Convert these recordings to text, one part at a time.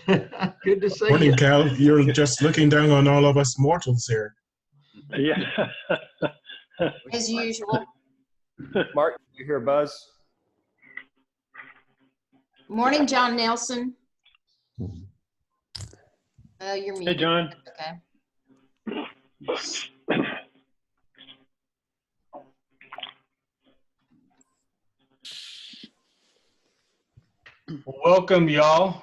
Good to see Morning, you. Cal. You're just looking down on all of us mortals here. Yeah. As usual. Mark, you hear Buzz? Morning, John Nelson. You're muted. Hey, John. Okay. Welcome, y'all,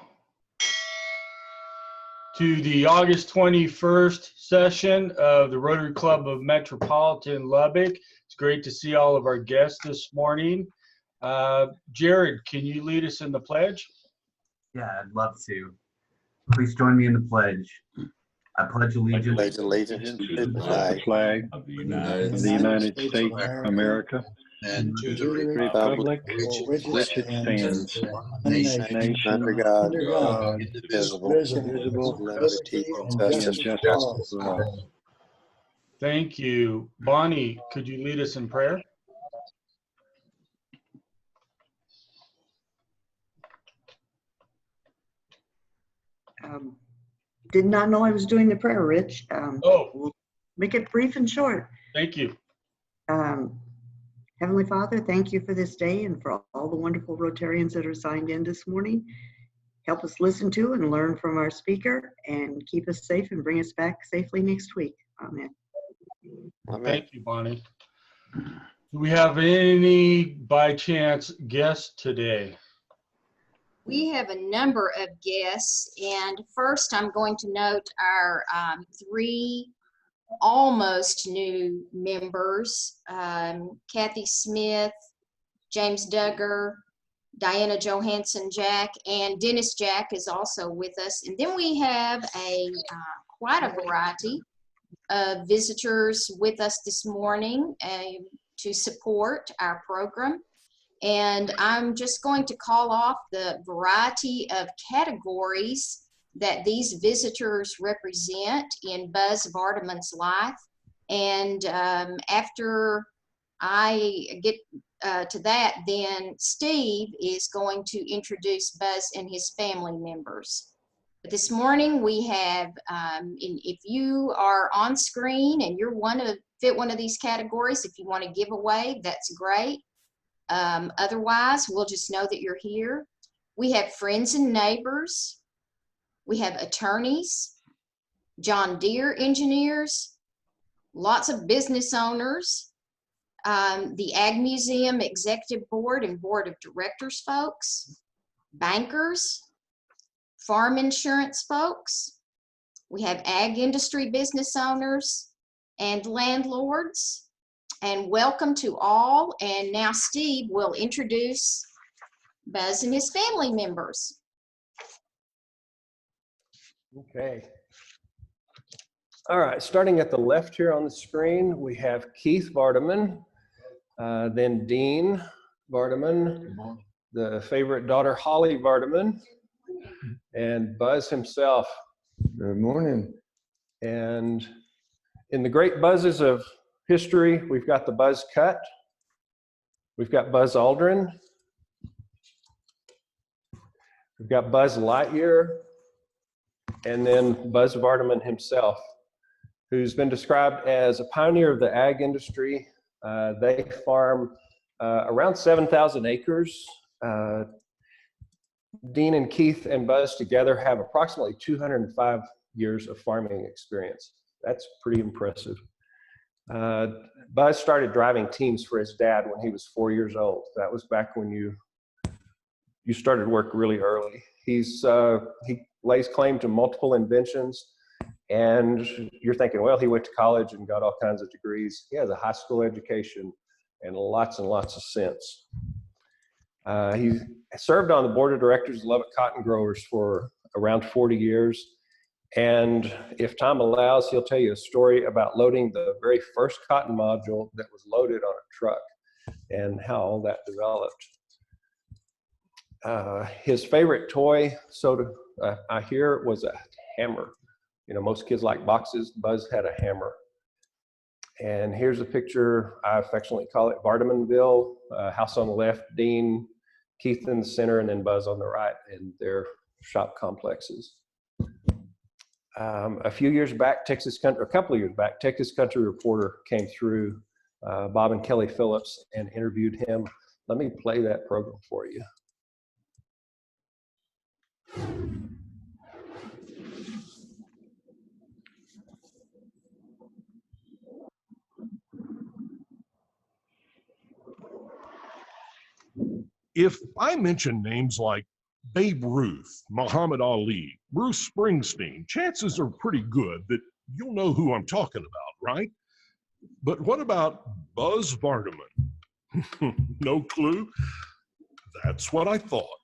to the August 21st session of the Rotary Club of Metropolitan Lubbock. It's great to see all of our guests this morning. Jared, can you lead us in the pledge? Yeah, I'd love to. Please join me in the pledge. I pledge allegiance Pledge allegiance to the flag of the of the United States of America and to the republic for which it stands, one nation under God, indivisible, indivisible, with liberty and and justice justice for all. Thank you. Bonnie, could you lead us in prayer? Did not know I was doing the prayer, Rich. Oh, Make it brief and short. thank you. Heavenly Father, thank you for this day and for all the wonderful Rotarians that are signed in this morning. Help us listen to and learn from our speaker and keep us safe and bring us back safely next week. Amen. Thank you, Bonnie. Do we have any, by chance, guests today? We have a number of guests, and first I'm going to note our three almost new members, Kathy Smith, James Duggar, Diana Johansson Jack, and Dennis Jack is also with us. And then we have quite a variety of visitors with us this morning to support our program. And I'm just going to call off the variety of categories that these visitors represent in Buzz Vardaman's life. And after I get to that, then Steve is going to introduce Buzz and his family members. But this morning we have, if you are on screen and you're fit one of these categories, if you want to give away, that's great. Otherwise, we'll just know that you're here. We have friends and neighbors. We have attorneys, John Deere engineers, lots of business owners, the Ag Museum Executive Board and Board of Directors folks, bankers, farm insurance folks. We have ag industry business owners and landlords. And welcome to all. And now Steve will introduce Buzz and his family members. Okay. All right, starting at the left here on the screen, we have Keith Vardaman, then Dean Vardaman, the favorite daughter Holly Vardaman, and Buzz himself. Good morning. And in the great Buzzes of history, we've got the Buzz Cut, we've got Buzz Aldrin, we've got Buzz Lightyear, and then Buzz Vardaman himself, who's been described as a pioneer of the ag industry. They farm around 7,000 acres. Dean and Keith and Buzz together have approximately 205 years of farming experience. That's pretty impressive. Buzz started driving teams for his dad when he was 4 years old. That was back when you started work really early. He lays claim to multiple inventions, and you're thinking, well, he went to college and got all kinds of degrees. He has a high school education and lots of sense. He served on the board of directors of Lubbock Cotton Growers for around 40 years. And if time allows, he'll tell you a story about loading the very first cotton module that was loaded on a truck and how all that developed. His favorite toy, I hear, was a hammer. You know, most kids like boxes. Buzz had a hammer. And here's a picture, I affectionately call it Vardamanville. House on the left, Dean, Keith in the center, and then Buzz on the right. And they're shop complexes. A couple of years back, Texas Country Reporter came through, Bob and Kelly Phillips, and interviewed him. Let me play that program for you. If I mention names like Babe Ruth, Muhammad Ali, Bruce Springsteen, chances are pretty good that you'll know who I'm talking about, right? But what about Buzz Vardaman? No clue? That's what I thought.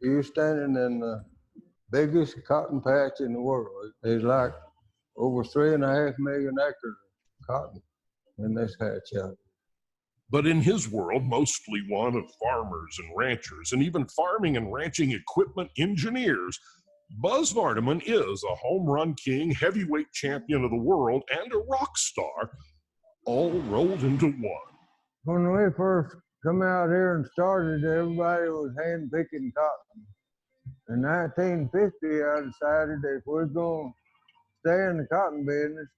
You're standing in the biggest cotton patch in the world. There's like over 3.5 million acres of cotton in this patch out. But in his world, mostly one of farmers and ranchers, and even farming and ranching equipment engineers, Buzz Vardaman is a home run king, heavyweight champion of the world, and a rock star, all rolled into one. When we first come out here and started, everybody was hand picking cotton. In 1950, I decided that if we're going to stay in the cotton business,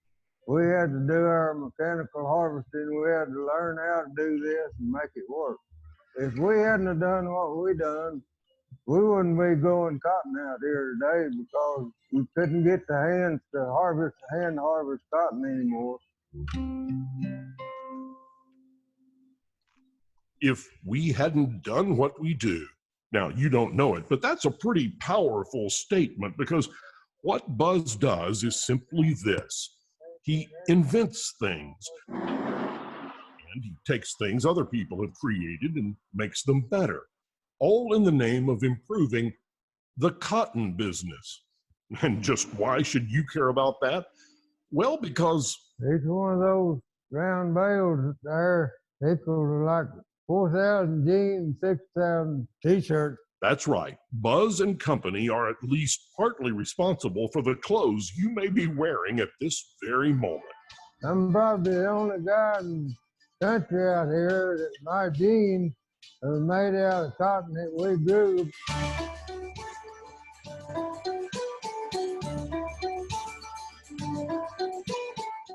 we had to do our mechanical harvesting. We had to learn how to do this and make it work. If we hadn't have done what we done, we wouldn't be growing cotton out here today because we couldn't get the hands to hand harvest cotton anymore. If we hadn't done what we do, now you don't know it, but that's a pretty powerful statement, because what Buzz does is simply this. He invents things, and he takes things other people have created and makes them better, all in the name of improving the cotton business. And just why should you care about that? Well, because each one of those round bales there equals like 4,000 jeans, 6,000 t-shirts. that's right, Buzz and Company are at least partly responsible for the clothes you may be wearing at this very moment. I'm probably the only guy in the country out here that my jeans are made out of cotton that we grew.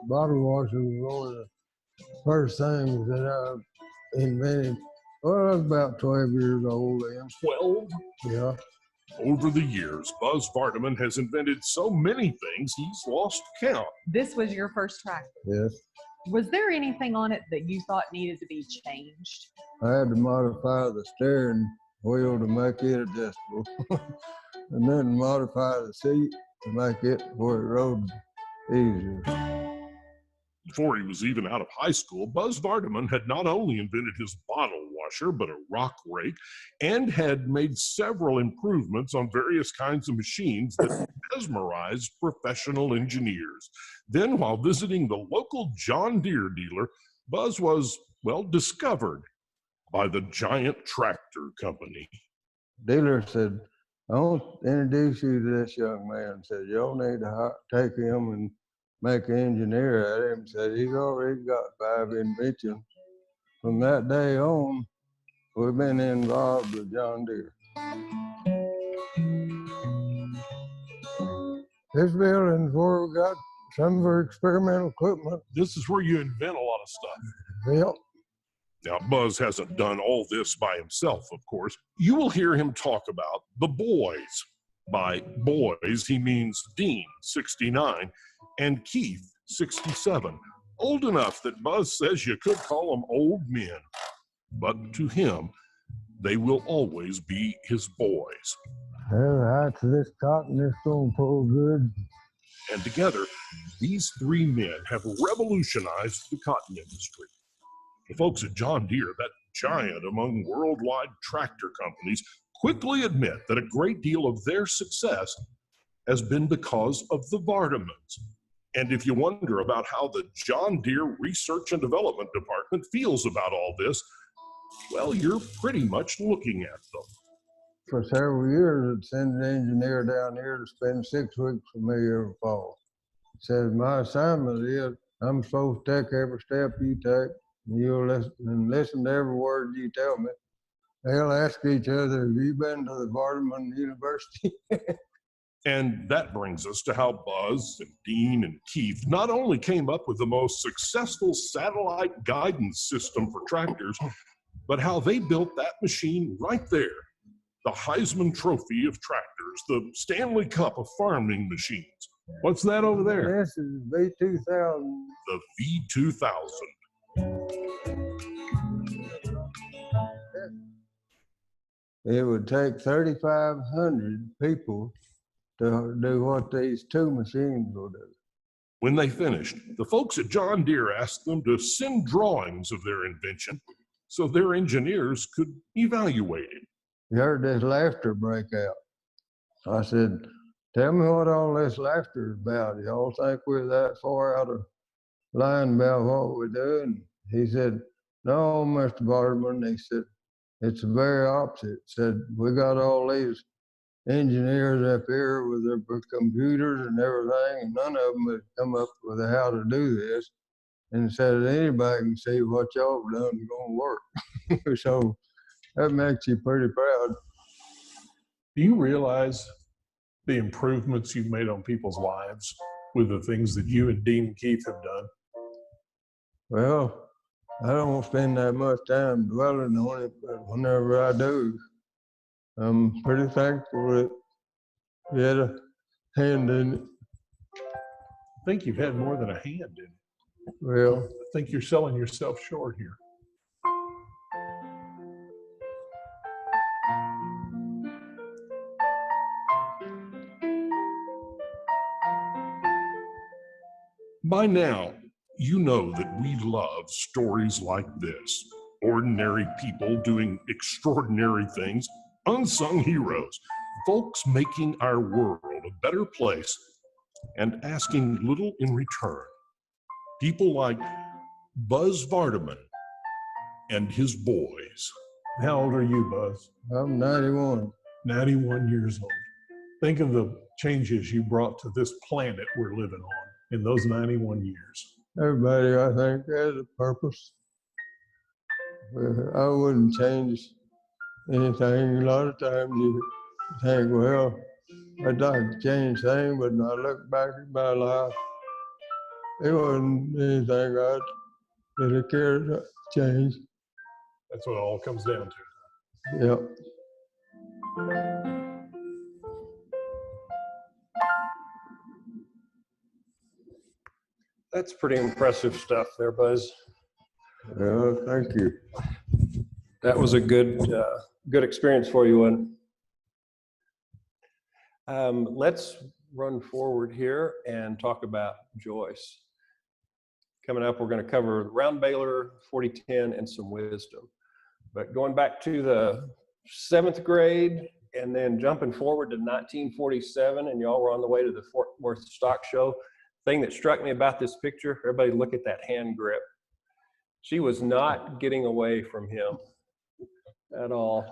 Bottle washer was one of the first things that I invented. Well, I was about 12 years old then. 12? Yeah. Over the years, Buzz Vardaman has invented so many things he's lost count. This was your first tractor. Yes. Was there anything on it that you thought needed to be changed? I had to modify the steering wheel to make it adjustable. And then modify the seat to make it where it rode easier. Before he was even out of high school, Buzz Vardaman had not only invented his bottle washer, but a rock rake, and had made several improvements on various kinds of machines that mesmerized professional engineers. Then, while visiting the local John Deere dealer, Buzz was, well, discovered by the Giant Tractor Company. Dealer said, I want to introduce you to this young man. Said, y'all need to take him and make an engineer at him. Said, he's already got 5 inventions. From that day on, we've been involved with John Deere. This building's where we got some of our experimental equipment. This is where you invent a lot of stuff. Yep. Now, Buzz hasn't done all this by himself, of course. You will hear him talk about the boys. By boys, he means Dean, 69, and Keith, 67, old enough that Buzz says you could call them old men. But to him, they will always be his boys. Well, the height of this cotton is going to pull good. And together, these 3 men have revolutionized the cotton industry. The folks at John Deere, that giant among worldwide tractor companies, quickly admit that a great deal of their success has been because of the Vardamans. And if you wonder about how the John Deere Research and Development Department feels about all this, well, you're pretty much looking at them. For several years, I'd send an engineer down here to spend 6 weeks with me every fall. He says, my assignment is I'm supposed to take every step you take, You'll listen to every word you tell me. They'll ask each other, have you been to the Vardaman University? And that brings us to how Buzz and Dean and Keith not only came up with the most successful satellite guidance system for tractors, but how they built that machine right there. The Heisman Trophy of tractors, the Stanley Cup of farming machines. What's that over there? This is V2000. The V2000. It would take 3,500 people to do what these two machines will do. When they finished, the folks at John Deere asked them to send drawings of their invention so their engineers could evaluate it. You heard this laughter break out. I said, tell me what all this laughter is about. Y'all think we're that far out of line about what we're doing? He said, no, Mr. Vardaman. He said, it's the very opposite. Said, we got all these engineers up here with their computers and everything, and none of them had come up with how to do this. And said, anybody can see what y'all have done is going to work. So that makes you pretty proud. Do you realize the improvements you've made on people's lives with the things that you and Dean and Keith have done? Well, I don't spend that much time dwelling on it, but whenever I do, I'm pretty thankful that we had a hand in it. I think you've had more than a hand in it. Well, I think you're selling yourself short here. By now, you know that we love stories like this. Ordinary people doing extraordinary things, unsung heroes, folks making our world a better place and asking little in return. People like Buzz Vardaman and his boys. How old are you, Buzz? I'm 91. 91 years old. Think of the changes you brought to this planet we're living on in those 91 years. Everybody, I think, has a purpose. I wouldn't change anything. A lot of times you think, well, I'd like to change things, but when I look back at my life, there wasn't anything I'd really care to change. That's what it all comes down to. Yep. That's pretty impressive stuff there, Buzz. Well, thank you. That was a good experience for you, one. Let's run forward here and talk about Joyce. Coming up, we're going to cover round baler, 4010, and some wisdom. But going back to the 7th grade and then jumping forward to 1947, and y'all were on the way to the Fort Worth Stock Show. Thing that struck me about this picture, everybody look at that hand grip. She was not getting away from him at all.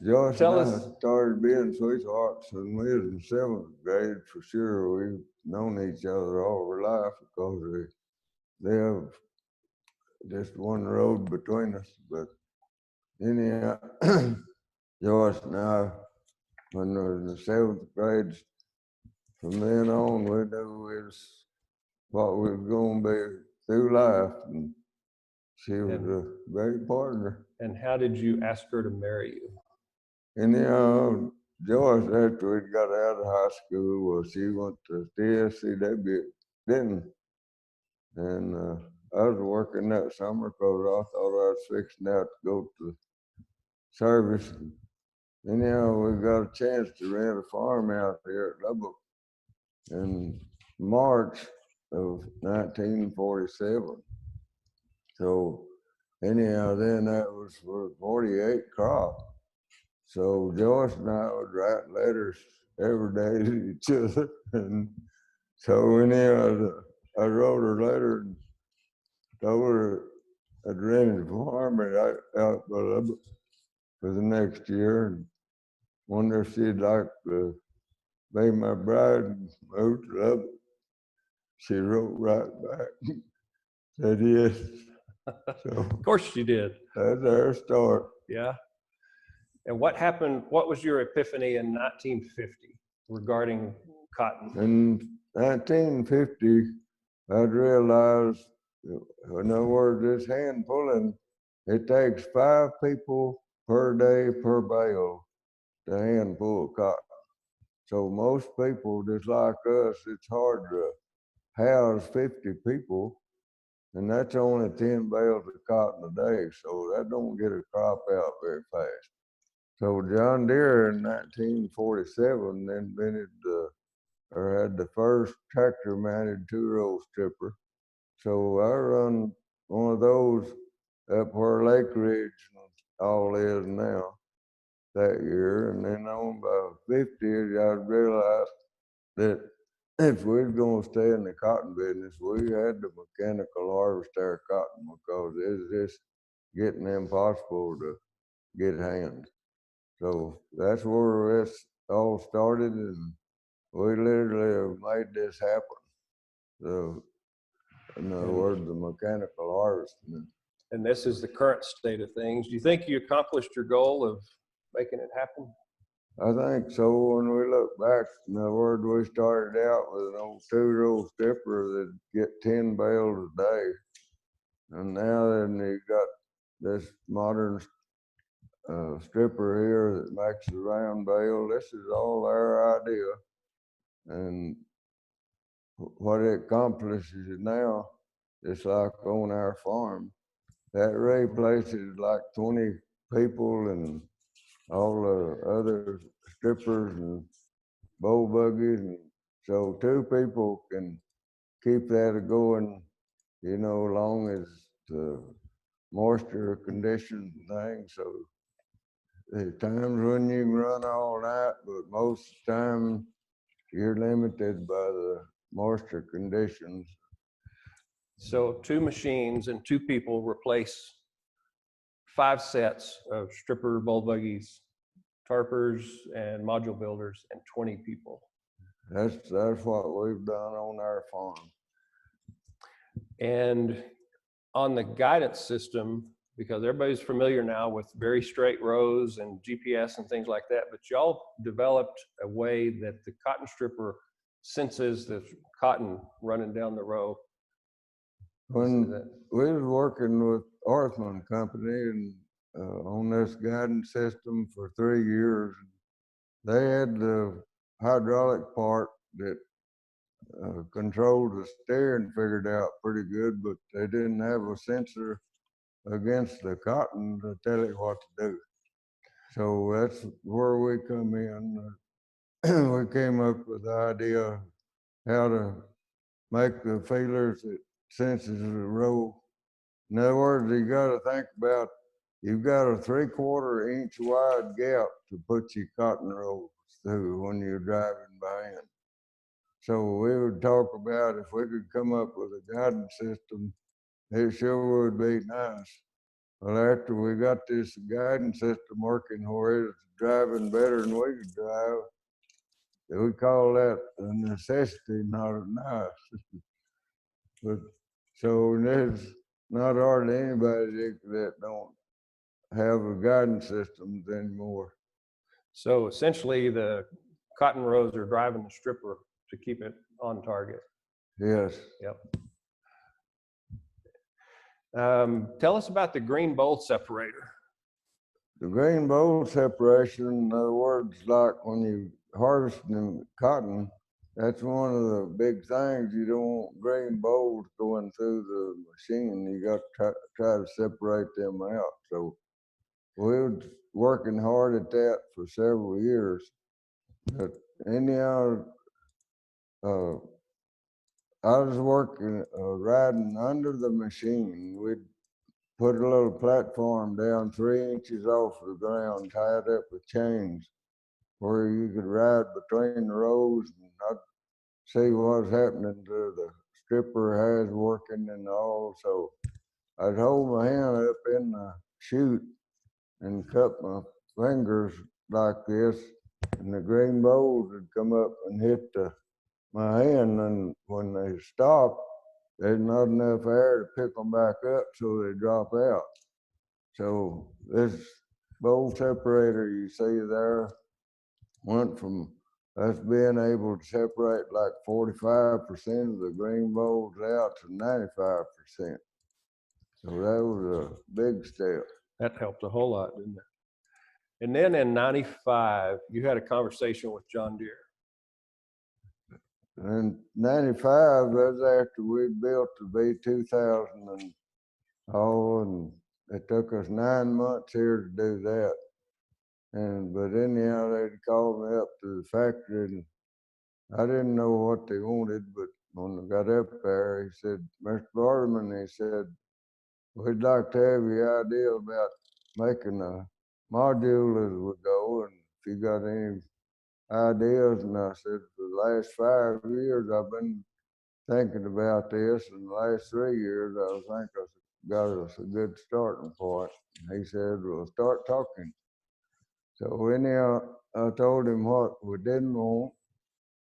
Joyce Tell and I us. started being sweethearts when we was in 7th grade for sure. We've known each other all our life because they have just one road between us. But anyhow, Joyce and I, when we were in the 7th grade, from then on, we knew what we were going to be through life, and she was a great partner. And how did you ask her to marry you? Anyhow, Joyce, after we got out of high school, well, she went to TSCW, didn't. And I was working that summer because I thought I was fixing out to go to service. Anyhow, we got a chance to rent a farm out here at Lubbock in March of 1947. So anyhow, then that was for 48 crop. So Joyce and I would write letters every day to each other. And so anyhow, I wrote her a letter and told her I'd rented a farm out by Lubbock for the next year and wondered if she'd like to be my bride and move to Lubbock. She wrote right back, Said yes. So Of course you did. that's our start. Yeah. And what happened? What was your epiphany in 1950 regarding cotton? In 1950, I'd realized, in other words, this hand pulling, it takes 5 people per day per bale to hand pull cotton. So most people, just like us, it's hard to house 50 people, and that's only 10 bales of cotton a day. So that don't get a crop out very fast. So John Deere in 1947 invented or had the first tractor mounted 2-row stripper. So I run one of those up where Lake Ridge all is now that year. And then on about 50, I realized that if we was going to stay in the cotton business, we had to mechanical harvest our cotton because it's just getting impossible to get hands. So that's where this all started, and we literally have made this happen. So, in other words, the mechanical harvesting. And this is the current state of things. Do you think you accomplished your goal of making it happen? I think so. When we look back, in other words, we started out with an old 2-row stripper that get 10 bales a day. And now then you got this modern stripper here that makes a round bale. This is all our idea. And what it accomplishes now, it's like on our farm. That replaces like 20 people and all the other strippers and bull buggies. And so 2 people can keep that going, you know, long as the moisture conditions and things. So there's times when you can run all night, but most of the time you're limited by the moisture conditions. So 2 machines and 2 people replace 5 sets of stripper, bull buggies, tarpers, and module builders, and 20 people. That's what we've done on our farm. And on the guidance system, because everybody's familiar now with very straight rows and GPS and things like that, but y'all developed a way that the cotton stripper senses the cotton running down the row. When we was working with Orthman Company and on this guidance system for 3 years, they had the hydraulic part that controlled the steering figured out pretty good, but they didn't have a sensor against the cotton to tell it what to do. So that's where we come in. We came up with the idea how to make the feelers that senses the row. In other words, you got to think about, you've got a 3/4 inch wide gap to put your cotton rolls through when you're driving by hand. So we would talk about if we could come up with a guidance system, it sure would be nice. Well, after we got this guidance system working where it's driving better than we could drive, we call that a necessity, not a nice. But so there's not hardly anybody that don't have a guidance systems anymore. So essentially the cotton rows are driving the stripper to keep it on target. Yes. Yep. Tell us about the green bolt separator. The green bolt separation, in other words, like when you harvesting cotton, that's one of the big things. You don't want green bolts going through the machine. You got to try to separate them out. So we were working hard at that for several years. But anyhow, I was working, riding under the machine. We'd put a little platform down 3 inches off the ground, tied up with chains, where you could ride between the rows and I'd see what's happening to the stripper, how it's working and all. So I'd hold my hand up in the chute and cup my fingers like this, and the green bolts would come up and hit my hand, and when they stopped, there's not enough air to pick them back up, so they drop out. So this bowl separator you see there went from us being able to separate like 45% of the green bowls out to 95%. So that was a big step. That helped a whole lot, didn't it? And then in 95, you had a conversation with John Deere. And 95, that's after we built the V2000 and all, and it took us 9 months here to do that. But anyhow, they'd called me up to the factory, and I didn't know what they wanted, but when I got up there, he said, Mr. Barterman, he said, we'd like to have your idea about making a module as we go, and if you got any ideas. And I said, for the last 5 years, I've been thinking about this, and the last 3 years, I think I got us a good starting point. And he said, well, start talking. So anyhow, I told him what we didn't want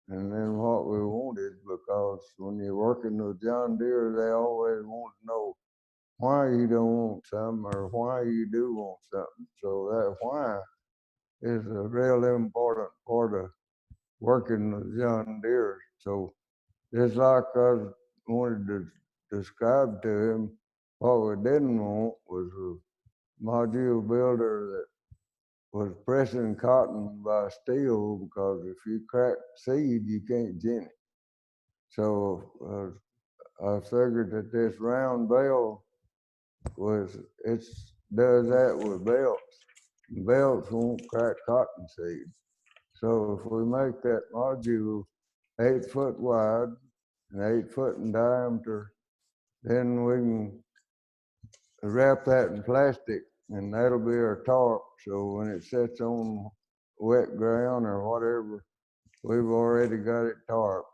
and then what we wanted, because when you're working with John Deere, they always want to know why you don't want something or why you do want something. So that why is a real important part of working with John Deere. So just like I wanted to describe to him, what we didn't want was a module builder that was pressing cotton by steel, because if you crack seed, you can't gin it. So I figured that this round bale does that with belts. Belts won't crack cotton seed. So if we make that module 8 foot wide and 8 foot in diameter, then we can wrap that in plastic, and that'll be our tarp. So when it sits on wet ground or whatever, we've already got it tarped.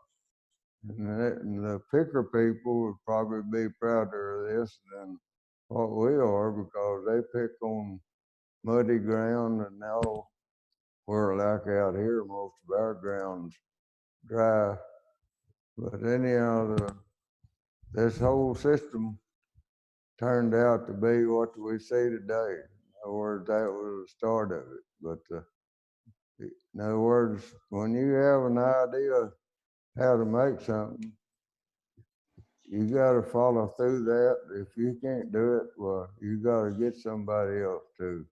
And the picker people would probably be prouder of this than what we are, because they pick on muddy ground, and now we're like out here, most of our ground's dry. But anyhow, this whole system turned out to be what we see today. In other words, that was the start of it. But in other words, when you have an idea how to make something, you got to follow through that. If you can't do it, well, you got to get somebody else to.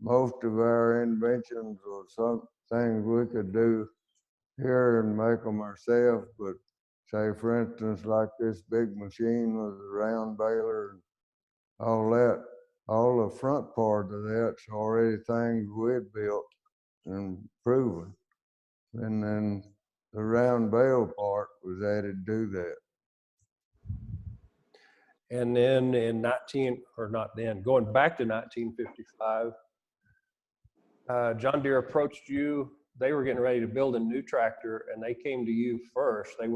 Most of our inventions were some things we could do here and make them ourselves, but say, for instance, like this big machine with a round baler and all that, all the front part of that's already things we'd built and proven. And then the round bale part was added to that. And then in going back to 1955, John Deere approached you. They were getting ready to build a new tractor, and they came to you first. They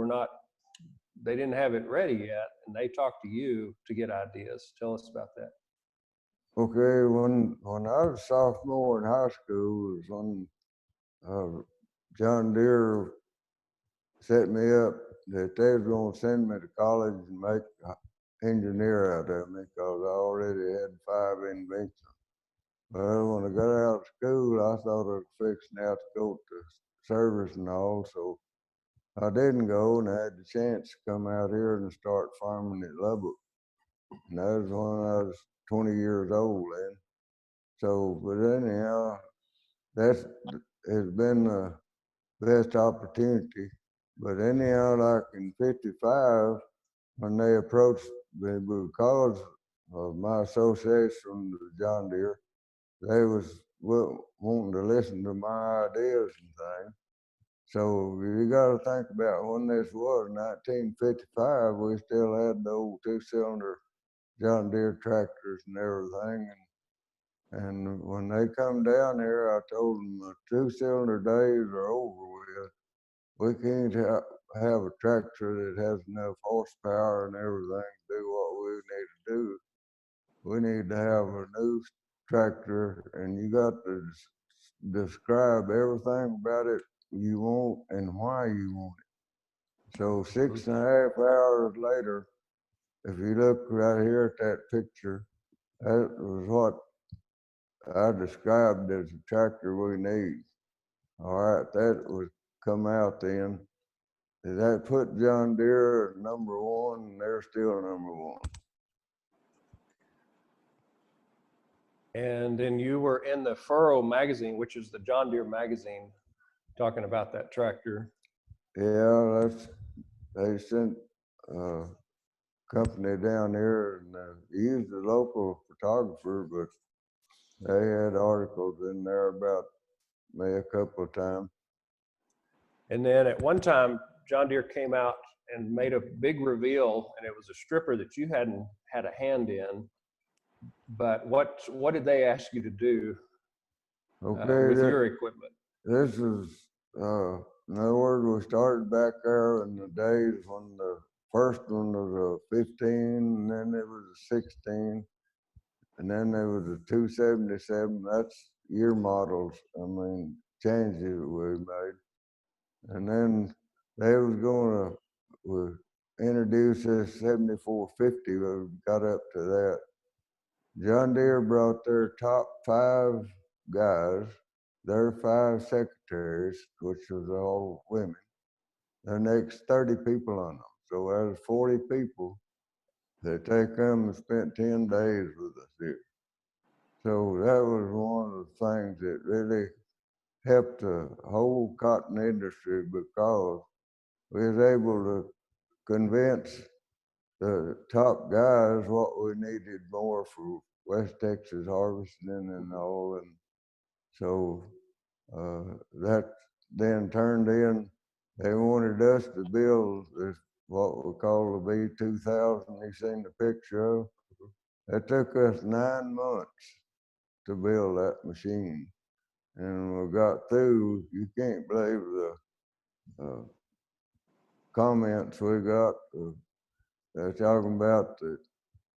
didn't have it ready yet, and they talked to you to get ideas. Tell us about that. Okay, when I was a sophomore in high school was when John Deere set me up that they was going to send me to college and make an engineer out of me, because I already had 5 inventions. Well, when I got out of school, I thought I was fixing out to go to service and all, so I didn't go, and I had the chance to come out here and start farming at Lubbock. And that was when I was 20 years old then. So, but anyhow, that has been the best opportunity. But anyhow, like in 55, when they approached me because of my association with John Deere, they was wanting to listen to my ideas and things. So you got to think about when this was, 1955, we still had the old 2-cylinder John Deere tractors and everything. And when they come down here, I told them the 2-cylinder days are over with. We can't have a tractor that has enough horsepower and everything to do what we need to do. We need to have a new tractor, and you got to describe everything about it you want and why you want it. So 6.5 hours later, if you look right here at that picture, that was what I described as the tractor we need. All right, that would come out then. That put John Deere at number one, and they're still number one. And then you were in the Furrow magazine, which is the John Deere magazine, talking about that tractor. Yeah, they sent a company down here and used a local photographer, but they had articles in there about me a couple of times. And then at one time, John Deere came out and made a big reveal, and it was a stripper that you hadn't had a hand in. But what did they ask you to do with your equipment? This is, in other words, we started back there in the days when the first one was a 15, and then there was a 16, and then there was a 277. That's year models. I mean, changes that we made. And then they was going to introduce this 7450. We got up to that. John Deere brought their top 5 guys, their 5 secretaries, which was all women, the next 30 people on them. So that was 40 people that they come and spent 10 days with us here. So that was one of the things that really helped the whole cotton industry, because we was able to convince the top guys what we needed more for West Texas harvesting and all. And so that then turned in, they wanted us to build this, what we call the B2000 you seen the picture of. It took us 9 months to build that machine. And we got through, you can't believe the comments we got. They're talking about that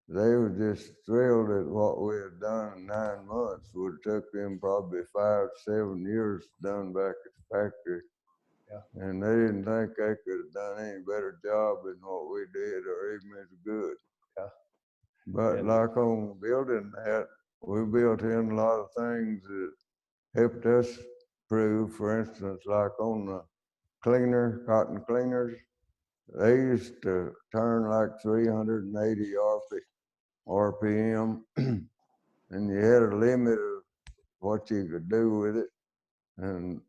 they were just thrilled at what we had done in 9 months. Would have took them probably 5 to 7 years done back at the factory. Yeah. And they didn't think they could have done any better job than what we did, or even as good. Yeah. But like on building that, we built in a lot of things that helped us prove. For instance, like on the cotton cleaners, they used to turn like 380 RPM, and you had a limit of what you could do with it. And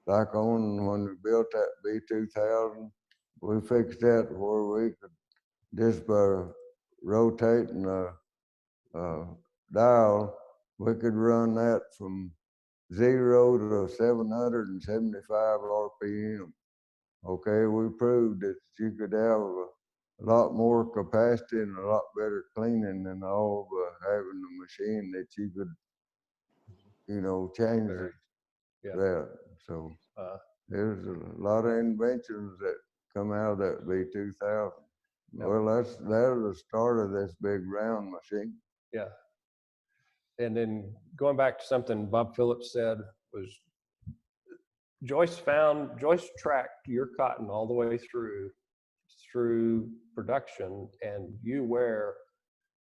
like when we built that B2000, we fixed that where we could just by rotating the dial, we could run that from 0 to 775 RPM. Okay, we proved that you could have a lot more capacity and a lot better cleaning than all by having a machine that you could, change that. So there's a lot of inventions that come out of that B2000. Yep. Well, that was the start of this big round machine. Yeah. And then going back to something Bob Phillips said was, Joyce tracked your cotton all the way through production, and you wear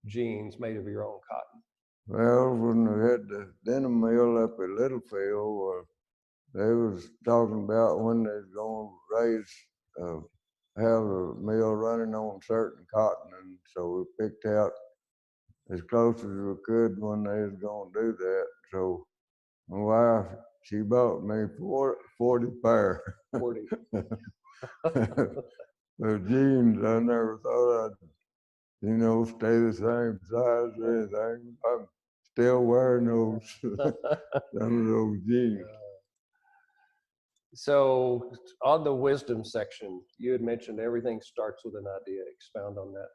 jeans made of your own cotton. Well, when we had the denim mill up at Littlefield, they was talking about when they was going to have a mill running on certain cotton, and so we picked out as close as we could when they was going to do that. So my wife, she bought me 40 pair. 40. The jeans, I never thought I'd, stay the same size or anything. I'm still wearing those, some of those jeans. So on the wisdom section, you had mentioned everything starts with an idea. Expound on that.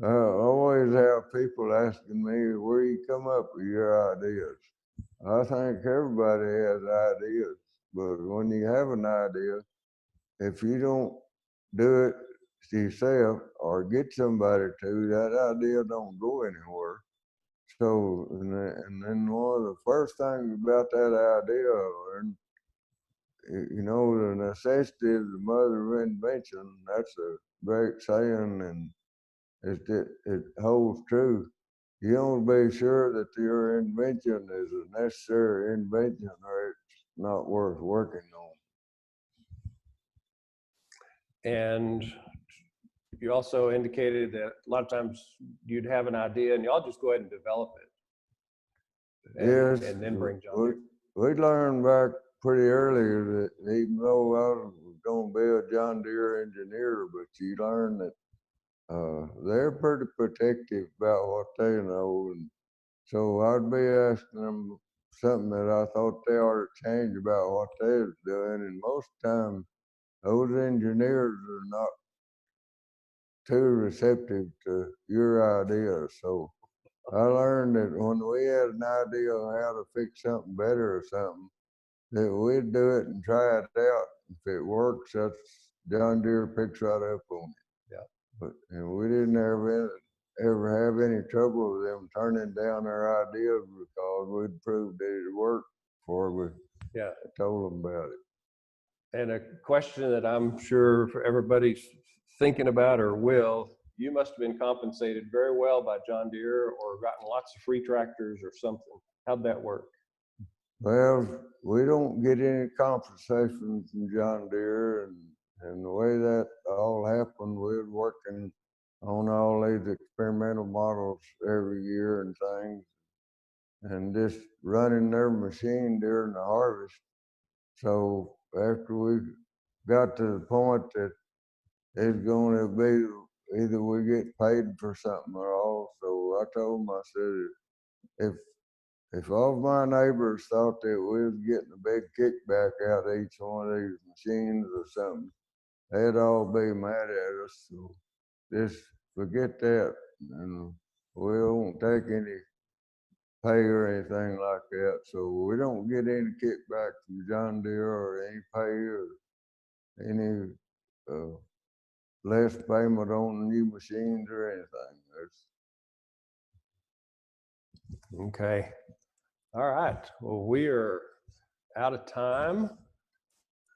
I always have people asking me, where you come up with your ideas? I think everybody has ideas, but when you have an idea, if you don't do it yourself or get somebody to, that idea don't go anywhere. So, and then one of the first things about that idea I learned, the necessity is the mother of invention. That's a great saying, and it holds true. You want to be sure that your invention is a necessary invention or it's not worth working on. And you also indicated that a lot of times you'd have an idea and y'all just go ahead and develop it. And, Yes, and then bring John Deere. we learned back pretty early that even though I was going to be a John Deere engineer, but you learn that they're pretty protective about what they know. And so I'd be asking them something that I thought they ought to change about what they was doing. And most times those engineers are not too receptive to your ideas. So I learned that when we had an idea on how to fix something better or something, that we'd do it and try it out. If it works, that's John Deere picks right up on it. Yeah. But and we didn't ever have any trouble with them turning down their ideas because we'd proved that it worked before we told them about it. And a question that I'm sure for everybody's thinking about or will, you must have been compensated very well by John Deere or gotten lots of free tractors or something. How'd that work? Well, we don't get any compensation from John Deere, and the way that all happened, we were working on all these experimental models every year and things, and just running their machine during the harvest. So after we got to the point that it's going to be either we get paid for something or all. So I told them, I said, if all of my neighbors thought that we was getting a big kickback out of each one of these machines or something, they'd all be mad at us. So just forget that, and we won't take any pay or anything like that. So we don't get any kickback from John Deere or any pay or any less payment on new machines or anything. Okay. All right. Well, we are out of time.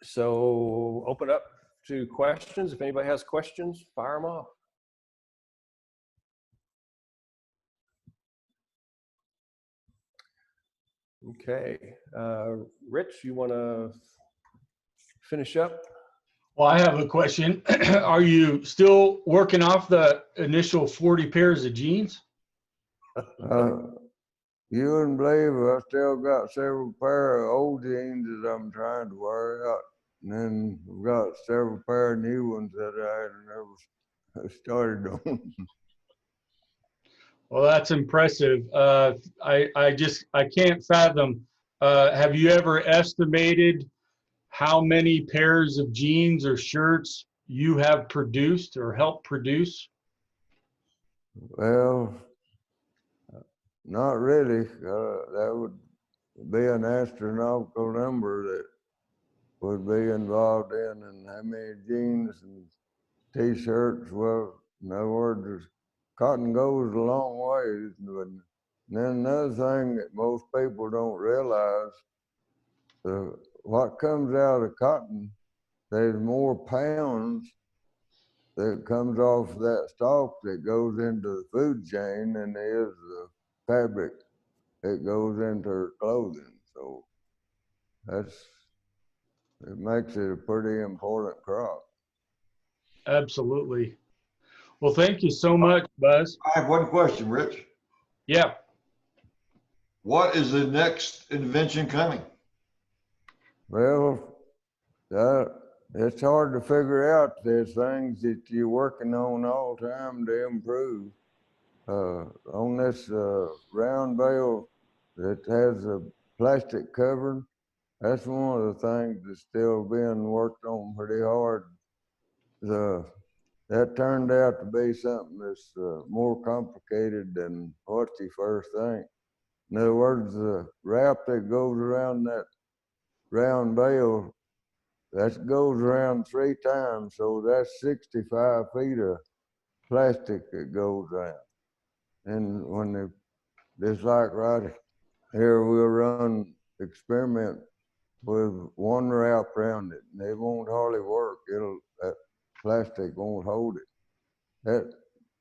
So open up to questions. If anybody has questions, fire them off. Okay. Rich, you want to finish up? Well, I have a question. Are you still working off the initial 40 pairs of jeans? You wouldn't believe it, I still got several pair of old jeans that I'm trying to wear out. And then I've got several pair of new ones that I had never started on. Well, that's impressive. I can't fathom. Have you ever estimated how many pairs of jeans or shirts you have produced or helped produce? Well, not really. That would be an astronomical number that would be involved in how many jeans and T-shirts. Well, in other words, cotton goes a long ways. But then another thing that most people don't realize, what comes out of cotton, there's more pounds that comes off that stalk that goes into the food chain than there is the fabric that goes into her clothing. So it makes it a pretty important crop. Absolutely. Well, thank you so much, Buzz. I have one question, Rich. Yeah. What is the next invention coming? Well, it's hard to figure out. There's things that you're working on all the time to improve. On this round bale that has a plastic cover, that's one of the things that's still being worked on pretty hard. That turned out to be something that's more complicated than what you first think. In other words, the wrap that goes around that round bale, that goes around 3 times, so that's 65 feet of plastic that goes around. And when just like right here, we'll run experiment with one wrap around it, and it won't hardly work. That plastic won't hold it. That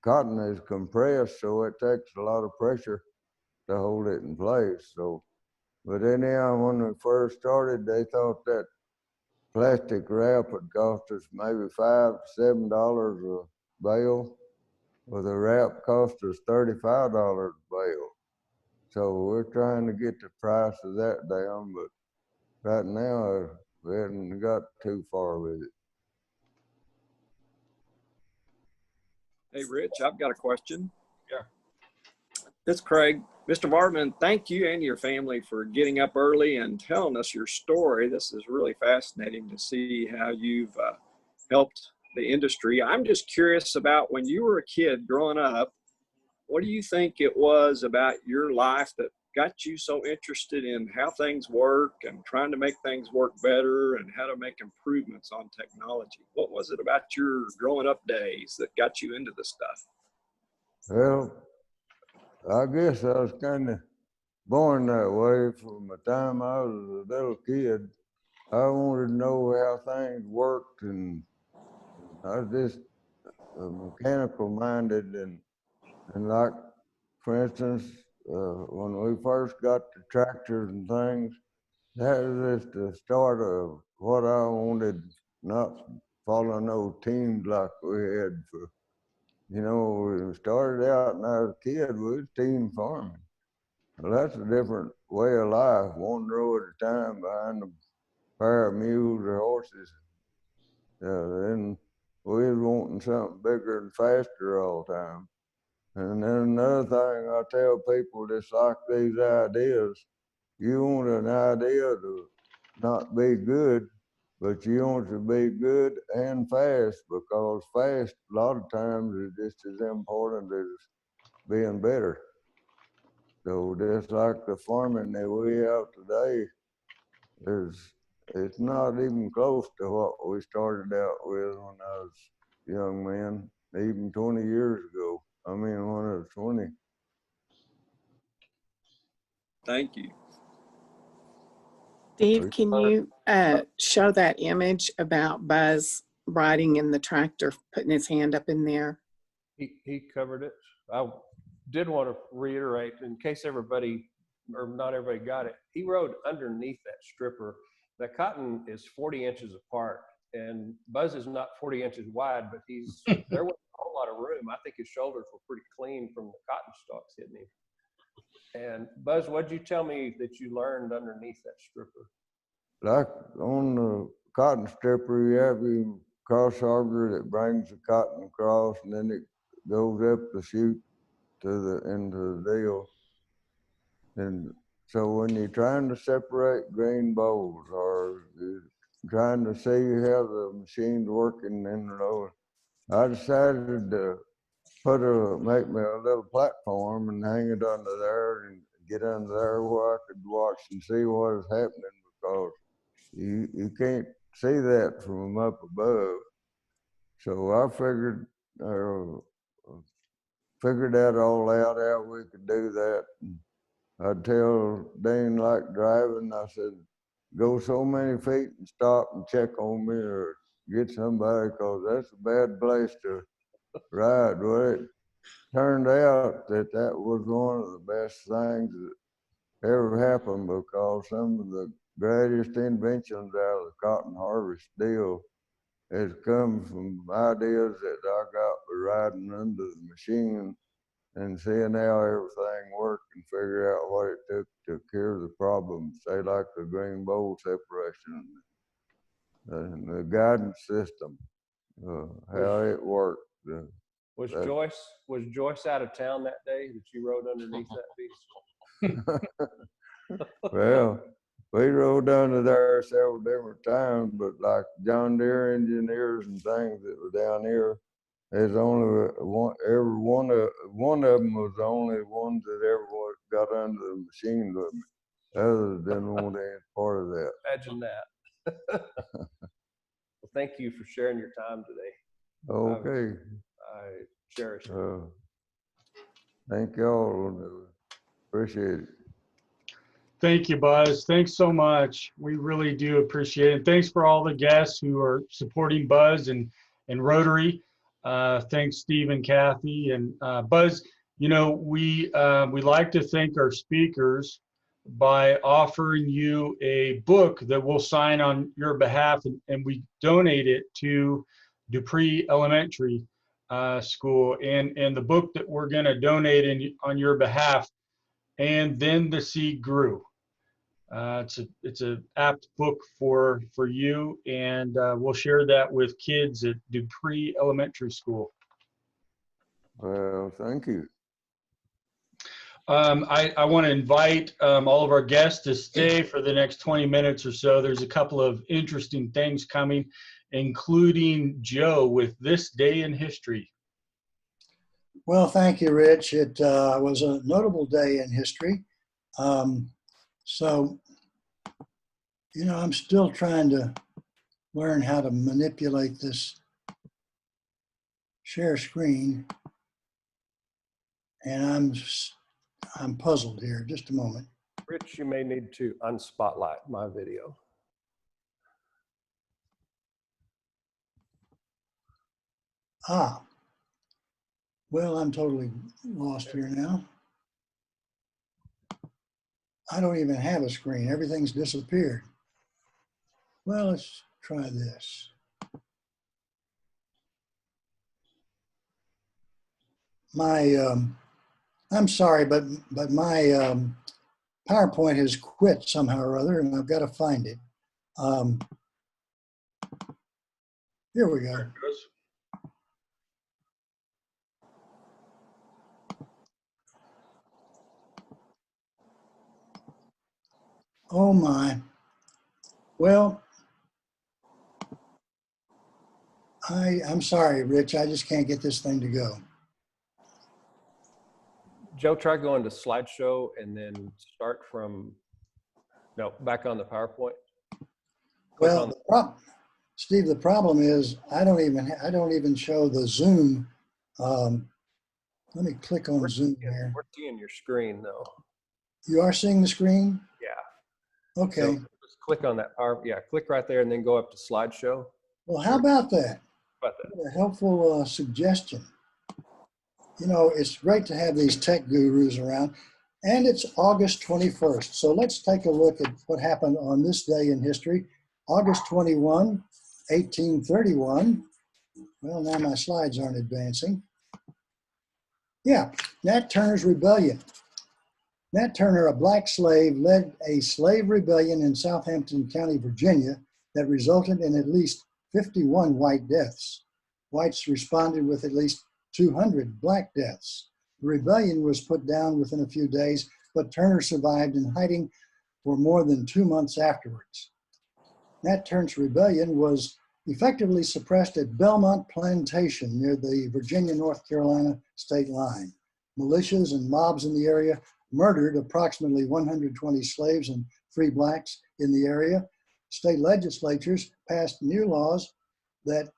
cotton is compressed, so it takes a lot of pressure to hold it in place. So, but anyhow, when we first started, they thought that plastic wrap would cost us maybe $5 to $7 a bale. Well, the wrap cost us $35 a bale. So we're trying to get the price of that down, but right now we haven't got too far with it. Hey, Rich, I've got a question. Yeah. It's Craig. Mr. Vartman, thank you and your family for getting up early and telling us your story. This is really fascinating to see how you've helped the industry. I'm just curious about when you were a kid growing up, what do you think it was about your life that got you so interested in how things work and trying to make things work better and how to make improvements on technology? What was it about your growing up days that got you into this stuff? Well, I guess I was kind of born that way from the time I was a little kid. I wanted to know how things worked, and I was just mechanical minded, and like, for instance, when we first got the tractors and things, that was just the start of what I wanted, not follow no teams like we had for, you know, we started out and I was a kid, we was team farming. Well, that's a different way of life, one row at a time behind a pair of mules or horses. Then we was wanting something bigger and faster all the time. And then another thing I tell people, just like these ideas, you want an idea to not be good, but you want it to be good and fast, because fast a lot of times is just as important as being better. So just like the farming that we have today, it's not even close to what we started out with when I was a young man, even 20 years ago. I mean, when I was 20. Thank you. Steve, can you show that image about Buzz riding in the tractor, putting his hand up in there? He covered it. I did want to reiterate, in case everybody, or not everybody got it, he rode underneath that stripper. The cotton is 40 inches apart, and Buzz is not 40 inches wide, but there was a whole lot of room. I think his shoulders were pretty clean from the cotton stalks hitting him. And Buzz, what'd you tell me that you learned underneath that stripper? Like on the cotton stripper, you have your cross auger that brings the cotton across, and then it goes up the chute into the deal. And so when you're trying to separate grain bowls, or you're trying to see how the machine's working in the road, I decided to make me a little platform and hang it under there and get under there where I could watch and see what is happening, because you can't see that from up above. So I figured that all out how we could do that. And I'd tell Dean, like driving, I said, go so many feet and stop and check on me or get somebody, because that's a bad place to ride. Well, it turned out that was one of the best things that ever happened, because some of the greatest inventions out of the cotton harvest deal has come from ideas that I got by riding under the machine and seeing how everything worked and figure out what it took to cure the problem, say like the grain bowl separation and the guidance system, how it worked. Was Joyce out of town that day that you rode underneath that beast? Well, we rode under there several different times, but like John Deere engineers and things that were down here, there's only one of them was the only ones that ever got under the machine with me. Others didn't want any part of that. Imagine that. Well, thank you for sharing your time today. Okay. I cherish it. Thank y'all. Appreciate it. Thank you, Buzz. Thanks so much. We really do appreciate it. Thanks for all the guests who are supporting Buzz and Rotary. Thanks, Steve and Kathy. And Buzz, you know, we like to thank our speakers by offering you a book that we'll sign on your behalf, and we donate it to Dupree Elementary School. And the book that we're going to donate on your behalf, And Then the Seed Grew. It's a apt book for you, and we'll share that with kids at Dupree Elementary School. Well, thank you. I want to invite all of our guests to stay for the next 20 minutes or so. There's a couple of interesting things coming, including Joe with This Day in History. Well, thank you, Rich. It was a notable day in history. So, you know, I'm still trying to learn how to manipulate this share screen, and I'm puzzled here. Just a moment. Rich, you may need to unspotlight my video. Ah, well, I'm totally lost here now. I don't even have a screen. Everything's disappeared. Well, let's try this. I'm sorry, but my PowerPoint has quit somehow or other, and I've got to find it. Here we go. Oh my. Well, I'm sorry, Rich. I just can't get this thing to go. Joe, try going to slideshow and then start from, no, back on the PowerPoint. Well, Steve, the problem is I don't even show the Zoom. Let me click on Zoom here. We're seeing your screen though. You are seeing the screen? Yeah. Okay. So just click on that power. Yeah, click right there and then go up to slideshow. Well, how about that? How about that? A helpful suggestion. You know, it's great to have these tech gurus around, and it's August 21st. So let's take a look at what happened on this day in history. August 21, 1831. Well, now my slides aren't advancing. Yeah, Nat Turner's Rebellion. Nat Turner, a black slave, led a slave rebellion in Southampton County, Virginia, that resulted in at least 51 white deaths. Whites responded with at least 200 black deaths. The rebellion was put down within a few days, but Turner survived in hiding for more than 2 months afterwards. Nat Turner's rebellion was effectively suppressed at Belmont Plantation near the Virginia-North Carolina state line. Militias and mobs in the area murdered approximately 120 slaves and free blacks in the area. State legislatures passed new laws that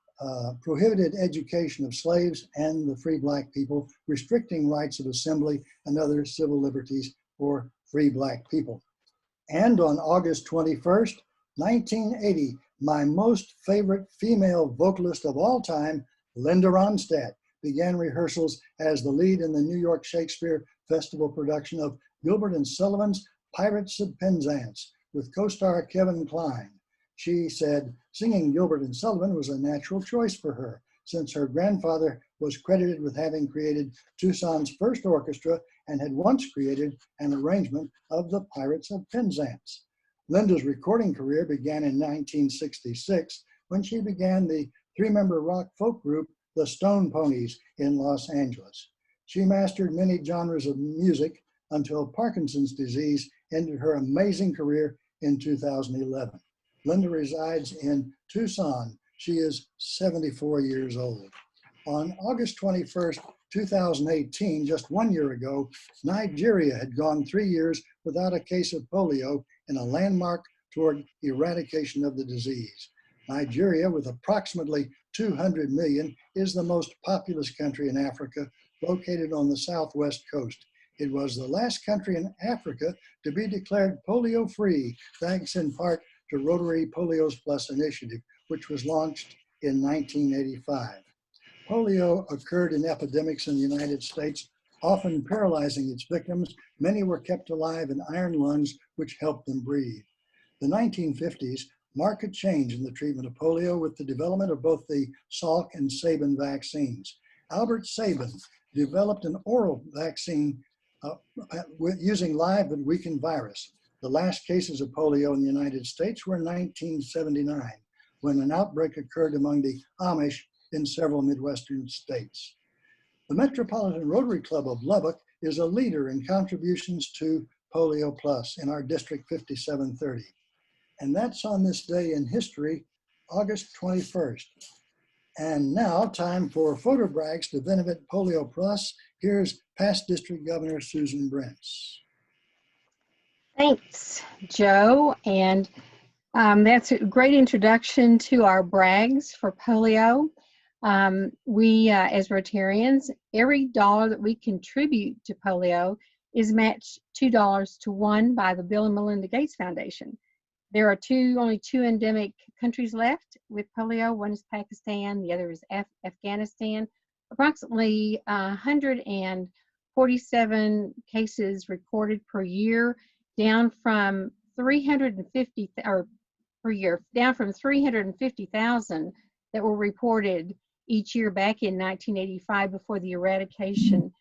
prohibited education of slaves and the free black people, restricting rights of assembly and other civil liberties for free black people. And on August 21st, 1980, my most favorite female vocalist of all time, Linda Ronstadt, began rehearsals as the lead in the New York Shakespeare Festival production of Gilbert and Sullivan's Pirates of Penzance with co-star Kevin Kline. She said singing Gilbert and Sullivan was a natural choice for her, since her grandfather was credited with having created Tucson's first orchestra and had once created an arrangement of the Pirates of Penzance. Linda's recording career began in 1966 when she began the three-member rock folk group the Stone Ponies in Los Angeles. She mastered many genres of music until Parkinson's disease ended her amazing career in 2011. Linda resides in Tucson. She is 74 years old. On August 21st, 2018, just 1 year ago, Nigeria had gone 3 years without a case of polio in a landmark toward eradication of the disease. Nigeria, with approximately 200 million, is the most populous country in Africa, located on the southwest coast. It was the last country in Africa to be declared polio-free, thanks in part to Rotary Polios Plus initiative, which was launched in 1985. polio occurred in epidemics in the United States, often paralyzing its victims. Many were kept alive in iron lungs, which helped them breathe. The 1950s marked a change in the treatment of polio with the development of both the Salk and Sabin vaccines. Albert Sabin developed an oral vaccine using live but weakened virus. The last cases of polio in the United States were in 1979, when an outbreak occurred among the Amish in several Midwestern states. The Metropolitan Rotary Club of Lubbock is a leader in contributions to Polio Plus in our District 5730. And that's on this day in history, August 21st. And now, time for photo brags to benefit Polio Plus. Here's past District Governor Susan Brents. Thanks, Joe. And that's a great introduction to our brags for polio. We, as Rotarians, every dollar that we contribute to polio is matched $2 to 1 by the Bill and Melinda Gates Foundation. There are only two endemic countries left with polio. One is Pakistan, the other is Afghanistan. Approximately 147 cases recorded per year, down from 350,000 that were reported each year back in 1985 before the eradication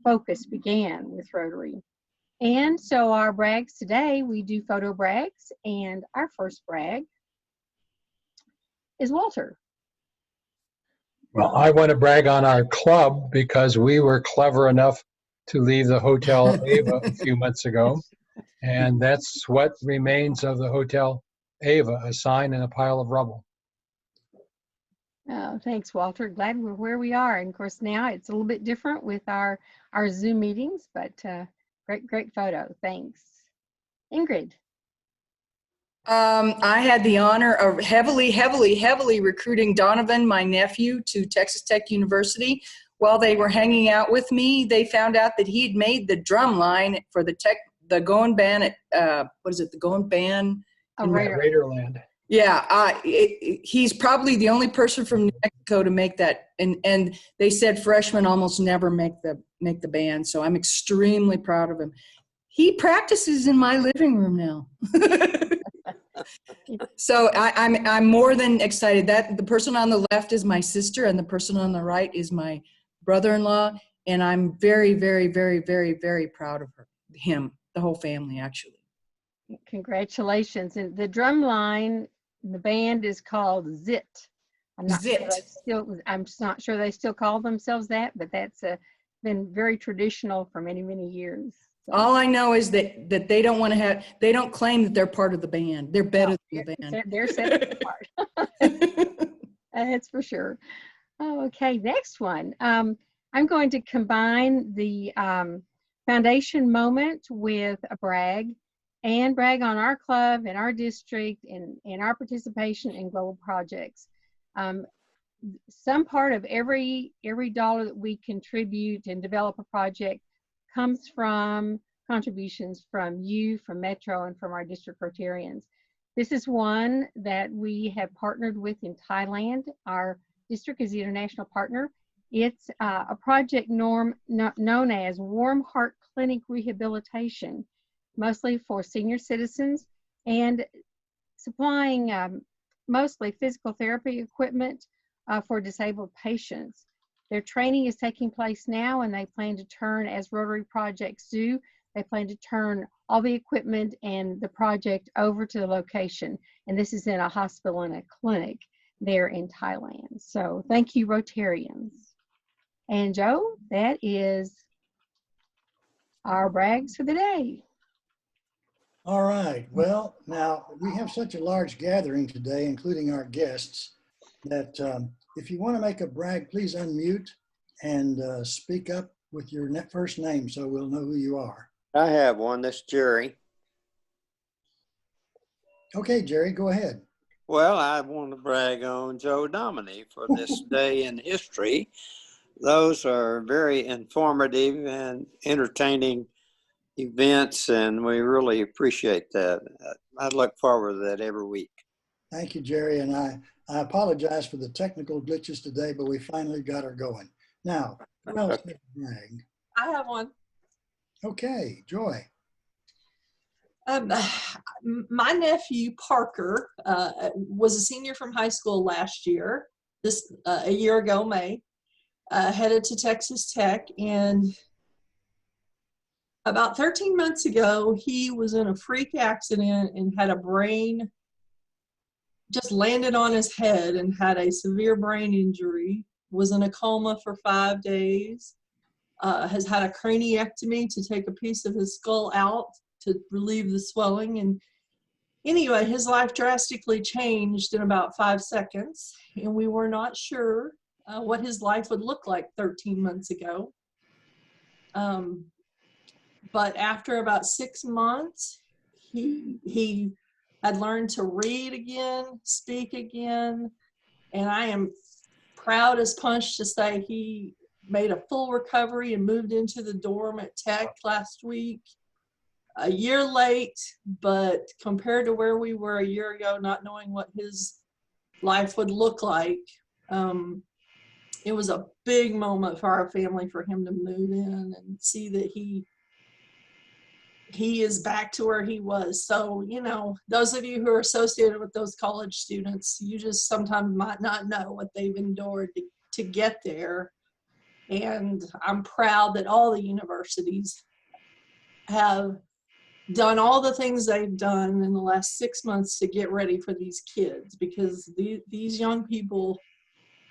focus began with Rotary. And so our brags today, we do photo brags, and our first brag is Walter. Well, I want to brag on our club because we were clever enough to leave the Hotel Ava a few months ago. And that's what remains of the Hotel Ava, a sign in a pile of rubble. Oh, thanks, Walter. Glad we're where we are. And of course, now it's a little bit different with our Zoom meetings, but great photo. Thanks. Ingrid. I had the honor of heavily recruiting Donovan, my nephew, to Texas Tech University. While they were hanging out with me, they found out that he'd made the drum line for the Goan band at, the Goan band? Raiderland. Yeah, he's probably the only person from New Mexico to make that. And they said freshmen almost never make the band. So I'm extremely proud of him. He practices in my living room now. So I'm more than excited. That the person on the left is my sister, and the person on the right is my brother-in-law. And I'm very proud of him, the whole family, actually. Congratulations. And the drum line, the band is called Zit. I'm not sure they still call themselves that, but that's been very traditional for many years. So. All I know is that they don't claim that they're part of the band. They're better than the band. They're set apart. That's for sure. Oh, okay, next one. I'm going to combine the foundation moment with a brag and brag on our club and our district and our participation in global projects. Some part of every dollar that we contribute and develop a project comes from contributions from you, from Metro, and from our district Rotarians. This is one that we have partnered with in Thailand. Our district is the international partner. It's a project known as Warm Heart Clinic Rehabilitation, mostly for senior citizens, and supplying mostly physical therapy equipment for disabled patients. Their training is taking place now, and they plan to turn, as Rotary projects do, they plan to turn all the equipment and the project over to the location. And this is in a hospital and a clinic there in Thailand. So thank you, Rotarians. And Joe, that is our brags for the day. All right. Well, now we have such a large gathering today, including our guests, that if you want to make a brag, please unmute and speak up with your first name so we'll know who you are. I have one. That's Jerry. Okay, Jerry, go ahead. Well, I want to brag on Joe Dominy for this day in history. Those are very informative and entertaining events, and we really appreciate that. I look forward to that every week. Thank you, Jerry. And I apologize for the technical glitches today, but we finally got her going. Now, who else has a brag? I have one. Okay, Joy. My nephew Parker was a senior from high school last year. A year ago, May, headed to Texas Tech, and about 13 months ago, he was in a freak accident and had a brain just landed on his head and had a severe brain injury. Was in a coma for 5 days. Has had a craniectomy to take a piece of his skull out to relieve the swelling. And anyway, his life drastically changed in about 5 seconds, and we were not sure what his life would look like 13 months ago. But after about 6 months, he had learned to read again, speak again, and I am proud as punch to say he made a full recovery and moved into the dorm at Tech last week. A year late, but compared to where we were a year ago, not knowing what his life would look like, it was a big moment for our family for him to move in and see that he is back to where he was. So, you know, those of you who are associated with those college students, you just sometimes might not know what they've endured to get there. And I'm proud that all the universities have done all the things they've done in the last 6 months to get ready for these kids, because these young people,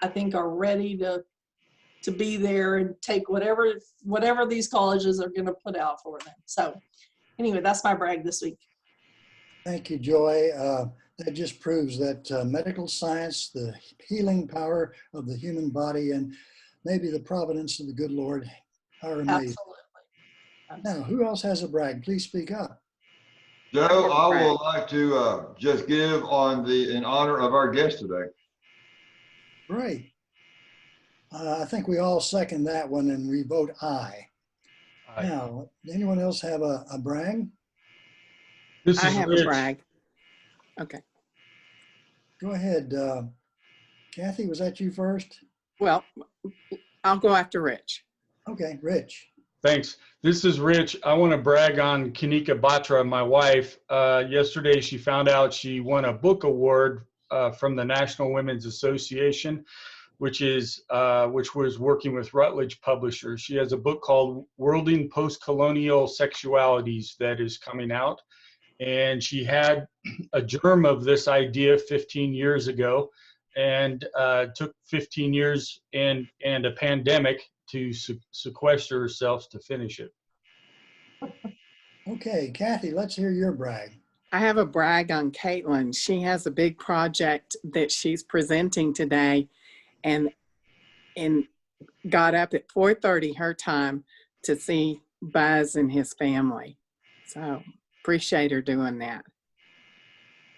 I think, are ready to be there and take whatever these colleges are going to put out for them. So anyway, that's my brag this week. Thank you, Joy. That just proves that medical science, the healing power of the human body, and maybe the providence of the good Lord are amazing. Absolutely. Now, who else has a brag? Please speak up. Joe, I would like to just give in honor of our guest today. Great. I think we all second that one and we vote aye. Aye. Now, anyone else have a brag? I have a brag. Okay. Go ahead. Kathy, was that you first? Well, I'll go after Rich. Okay, Rich. Thanks. This is Rich. I want to brag on Kanika Batra, my wife. Yesterday, she found out she won a book award from the National Women's Association, which was working with Routledge Publishers. She has a book called Worlding Post-Colonial Sexualities that is coming out. And she had a germ of this idea 15 years ago, and took 15 years and a pandemic to sequester herself to finish it. Okay, Kathy, let's hear your brag. I have a brag on Caitlin. She has a big project that she's presenting today, and got up at 4:30 her time to see Buzz and his family. So appreciate her doing that.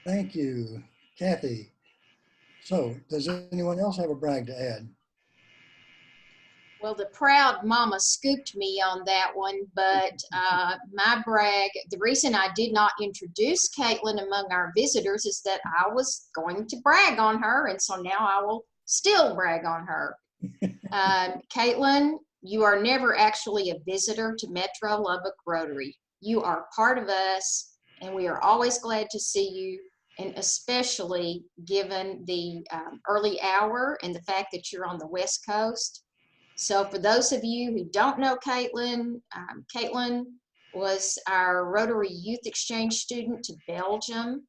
Thank you, Kathy. So does anyone else have a brag to add? Well, the proud mama scooped me on that one, but my brag, the reason I did not introduce Caitlin among our visitors is that I was going to brag on her, and so now I will still brag on her. Caitlin, you are never actually a visitor to Metro Lubbock Rotary. You are part of us, and we are always glad to see you, and especially given the early hour and the fact that you're on the West Coast. So for those of you who don't know Caitlin, Caitlin was our Rotary Youth Exchange student to Belgium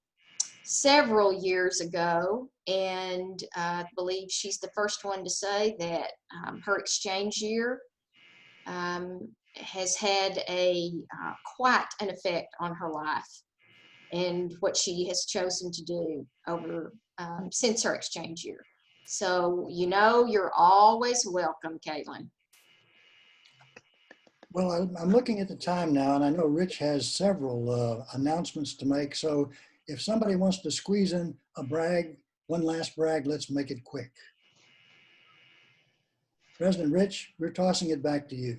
several years ago, and I believe she's the first one to say that her exchange year has had quite an effect on her life and what she has chosen to do over since her exchange year. So, you know, you're always welcome, Caitlin. Well, I'm looking at the time now, and I know Rich has several announcements to make. So if somebody wants to squeeze in a brag, one last brag, let's make it quick. President Rich, we're tossing it back to you.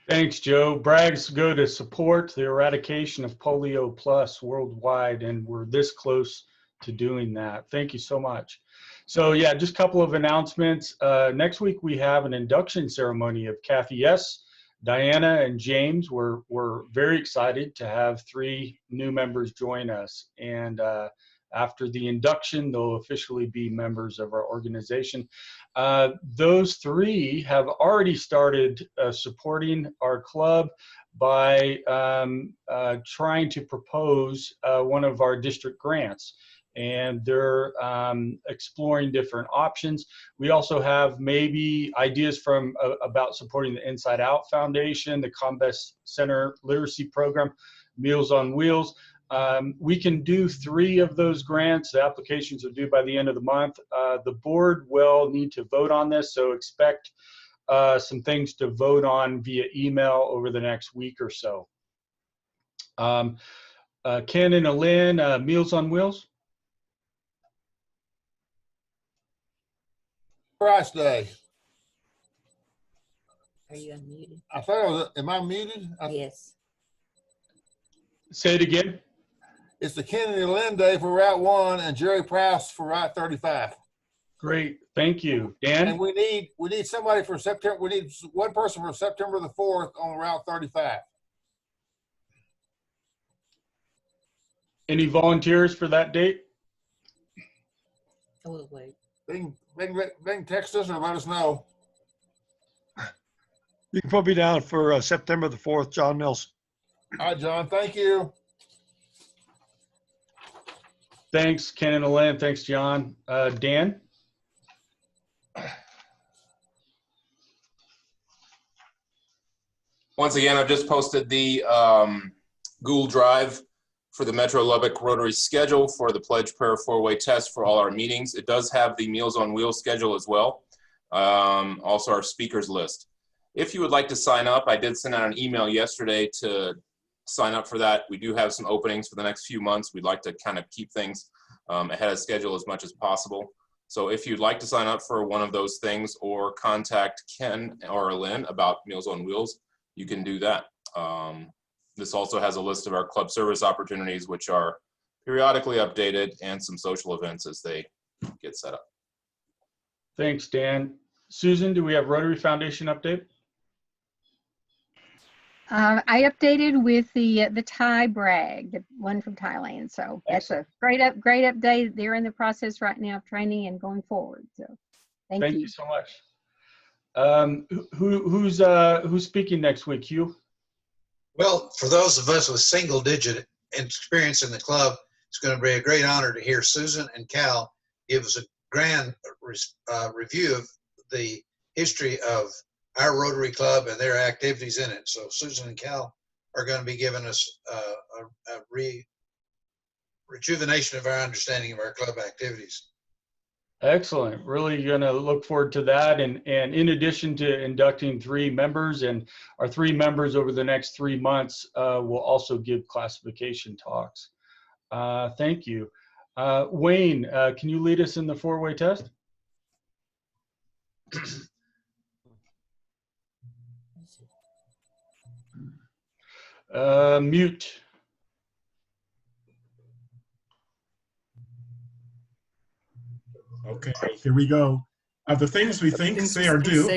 Thanks, Joe. Brags go to support the eradication of polio plus worldwide, and we're this close to doing that. Thank you so much. So yeah, just a couple of announcements. Next week we have an induction ceremony of Kathy S., Diana, and James. We're very excited to have 3 new members join us. And after the induction, they'll officially be members of our organization. Those 3 have already started supporting our club by trying to propose one of our district grants. And they're exploring different options. We also have maybe ideas from about supporting the Inside Out Foundation, the Combat Center Literacy Program, Meals on Wheels. We can do 3 of those grants. The applications are due by the end of the month. The board will need to vote on this, so expect some things to vote on via email over the next week or so. Ken and Alin, Meals on Wheels. Christ Day. Are you unmuted? I thought I was, am I muted? Yes. Say it again. It's the Kennedy Lynn Day for Route 1 and Jerry Price for Route 35. Great, thank you. Dan? And we need somebody for September, we need one person for September the 4th on Route 35. Any volunteers for that date? I will wait. They can text us or let us know. You can put me down for September the 4th, John Mills. All right, John, thank you. Thanks, Ken and Alin. Thanks, John. Dan? Once again, I've just posted the Google Drive for the Metro Lubbock Rotary schedule for the Pledge Prayer 4-way test for all our meetings. It does have the Meals on Wheels schedule as well. Also our speakers list. If you would like to sign up, I did send out an email yesterday to sign up for that. We do have some openings for the next few months. We'd like to kind of keep things ahead of schedule as much as possible. So if you'd like to sign up for one of those things or contact Ken or Lynn about Meals on Wheels, you can do that. This also has a list of our club service opportunities, which are periodically updated, and some social events as they get set up. Thanks, Dan. Susan, do we have Rotary Foundation update? I updated with the Thai brag, the one from Thailand. So that's a great update. They're in the process right now of training and going forward. So thank you. Thank you so much. Who's speaking next week? Hugh? Well, for those of us with single-digit experience in the club, it's going to be a great honor to hear Susan and Cal give us a grand review of the history of our Rotary Club and their activities in it. So Susan and Cal are going to be giving us a rejuvenation of our understanding of our club activities. Excellent. Really going to look forward to that. And in addition to inducting 3 members, and our 3 members over the next 3 months will also give classification talks. Thank you. Wayne, can you lead us in the 4-way test? Mute. Okay, here we go. Of the things we think say or do,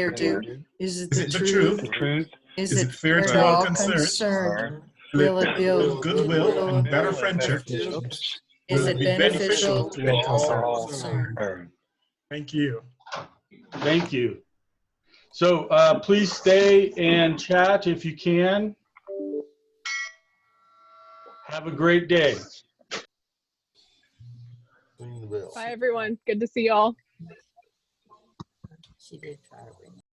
Is it the truth? Is it fair to all concerned? Will it build goodwill and better friendship? Is it beneficial to all concerned? Thank you. Thank you. So please stay and chat if you can. Have a great day. Bye, everyone. Good to see you all. She did try to ring